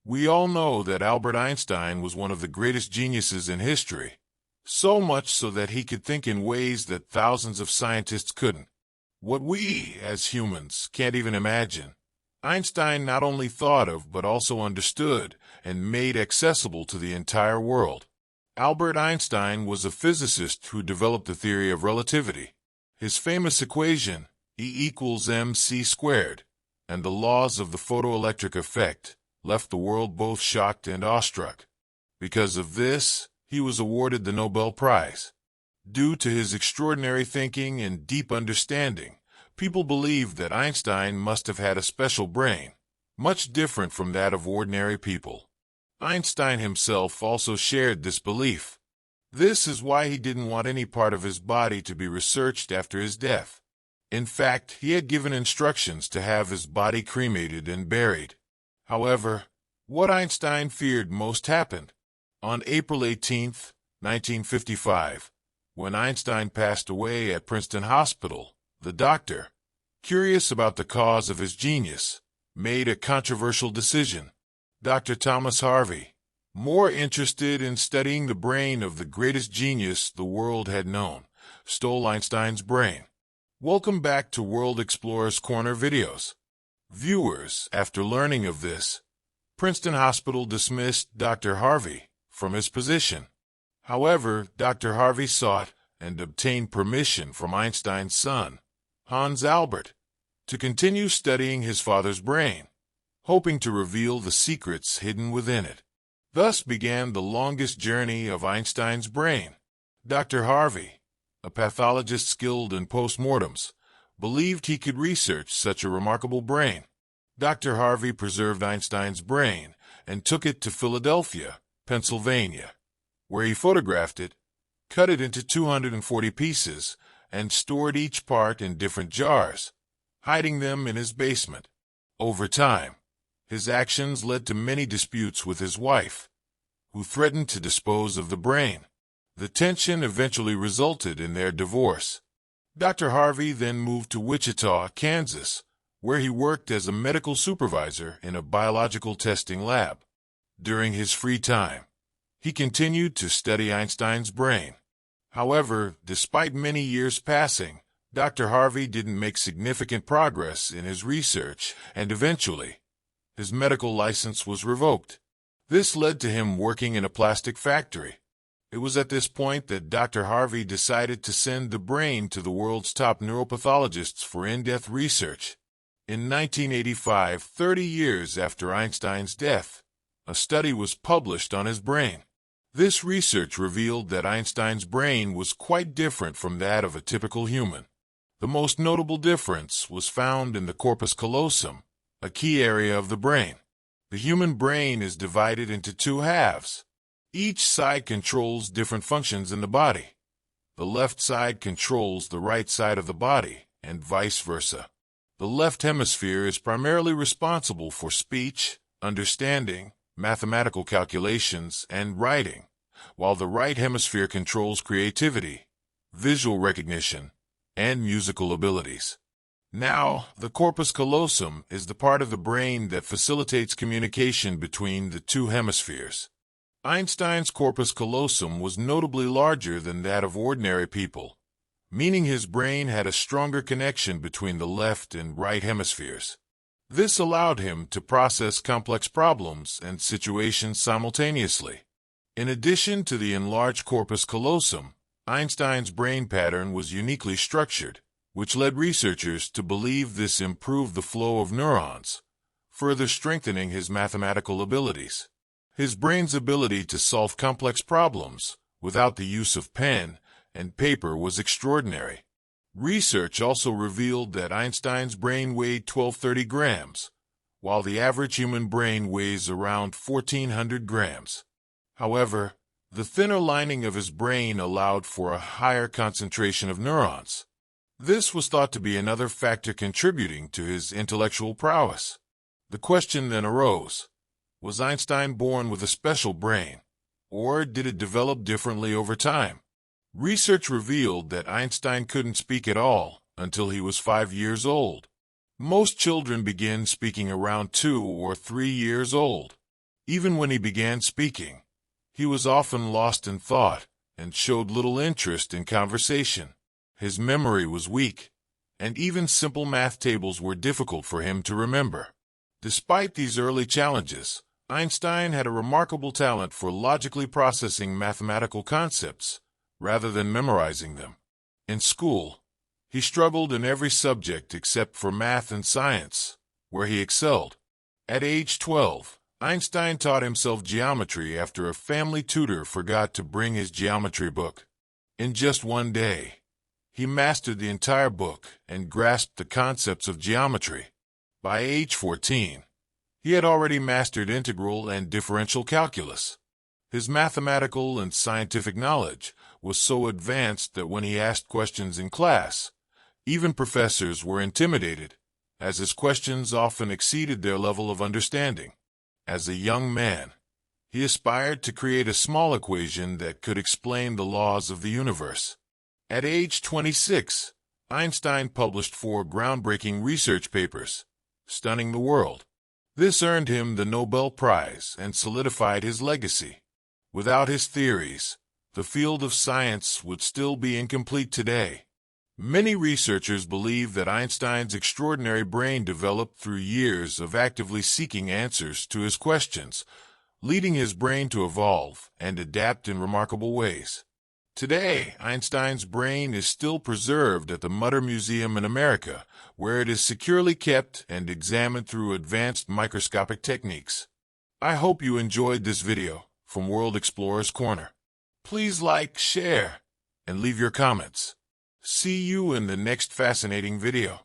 We all know that Albert Einstein was one of the greatest geniuses in history, so much so that he could think in ways that thousands of scientists couldn't. What we, as humans, can't even imagine. Einstein not only thought of but also understood and made accessible to the entire world. Albert Einstein was a physicist who developed the theory of relativity. His famous equation, E=mc², and the laws of the photoelectric effect, left the world both shocked and awestruck. Because of this, he was awarded the Nobel Prize. Due to his extraordinary thinking and deep understanding, people believed that Einstein must have had a special brain, much different from that of ordinary people. Einstein himself also shared this belief. This is why he didn't want any part of his body to be researched after his death. In fact, he had given instructions to have his body cremated and buried. However, what Einstein feared most happened. On April 18, 1955, when Einstein passed away at Princeton Hospital, the doctor, curious about the cause of his genius, made a controversial decision. Dr. Thomas Harvey, more interested in studying the brain of the greatest genius the world had known, stole Einstein's brain. Welcome back to World Explorers Corner videos. Viewers, after learning of this, Princeton Hospital dismissed Dr. Harvey from his position. However, Dr. Harvey sought and obtained permission from Einstein's son, Hans Albert, to continue studying his father's brain, hoping to reveal the secrets hidden within it. Thus began the longest journey of Einstein's brain. Dr. Harvey, a pathologist skilled in postmortems, believed he could research such a remarkable brain. Dr. Harvey preserved Einstein's brain and took it to Philadelphia, Pennsylvania, where he photographed it, cut it into 240 pieces, and stored each part in different jars, hiding them in his basement. Over time, his actions led to many disputes with his wife, who threatened to dispose of the brain. The tension eventually resulted in their divorce. Dr. Harvey then moved to Wichita, Kansas, where he worked as a medical supervisor in a biological testing lab. During his free time, he continued to study Einstein's brain. However, despite many years passing, Dr. Harvey didn't make significant progress in his research, and eventually, his medical license was revoked. This led to him working in a plastic factory. It was at this point that Dr. Harvey decided to send the brain to the world's top neuropathologists for in-depth research. In 1985, 30 years after Einstein's death, a study was published on his brain. This research revealed that Einstein's brain was quite different from that of a typical human. The most notable difference was found in the corpus callosum, a key area of the brain. The human brain is divided into two halves. Each side controls different functions in the body. The left side controls the right side of the body, and vice versa. The left hemisphere is primarily responsible for speech, understanding, mathematical calculations, and writing, while the right hemisphere controls creativity, visual recognition, and musical abilities. Now, the corpus callosum is the part of the brain that facilitates communication between the two hemispheres. Einstein's corpus callosum was notably larger than that of ordinary people, meaning his brain had a stronger connection between the left and right hemispheres. This allowed him to process complex problems and situations simultaneously. In addition to the enlarged corpus callosum, Einstein's brain pattern was uniquely structured, which led researchers to believe this improved the flow of neurons, further strengthening his mathematical abilities. His brain's ability to solve complex problems without the use of pen and paper was extraordinary. Research also revealed that Einstein's brain weighed 1230 grams, while the average human brain weighs around 1400 grams. However, the thinner lining of his brain allowed for a higher concentration of neurons. This was thought to be another factor contributing to his intellectual prowess. The question then arose, was Einstein born with a special brain, or did it develop differently over time? Research revealed that Einstein couldn't speak at all until he was 5 years old. Most children begin speaking around 2 or 3 years old. Even when he began speaking, he was often lost in thought and showed little interest in conversation. His memory was weak, and even simple math tables were difficult for him to remember. Despite these early challenges, Einstein had a remarkable talent for logically processing mathematical concepts, rather than memorizing them. In school, he struggled in every subject except for math and science, where he excelled. At age 12, Einstein taught himself geometry after a family tutor forgot to bring his geometry book. In just one day, he mastered the entire book and grasped the concepts of geometry. By age 14, he had already mastered integral and differential calculus. His mathematical and scientific knowledge was so advanced that when he asked questions in class, even professors were intimidated, as his questions often exceeded their level of understanding. As a young man, he aspired to create a small equation that could explain the laws of the universe. At age 26, Einstein published 4 groundbreaking research papers, stunning the world. This earned him the Nobel Prize and solidified his legacy. Without his theories, the field of science would still be incomplete today. Many researchers believe that Einstein's extraordinary brain developed through years of actively seeking answers to his questions, leading his brain to evolve and adapt in remarkable ways. Today, Einstein's brain is still preserved at the Mutter Museum in America, where it is securely kept and examined through advanced microscopic techniques. I hope you enjoyed this video from World Explorer's Corner. Please like, share, and leave your comments. See you in the next fascinating video.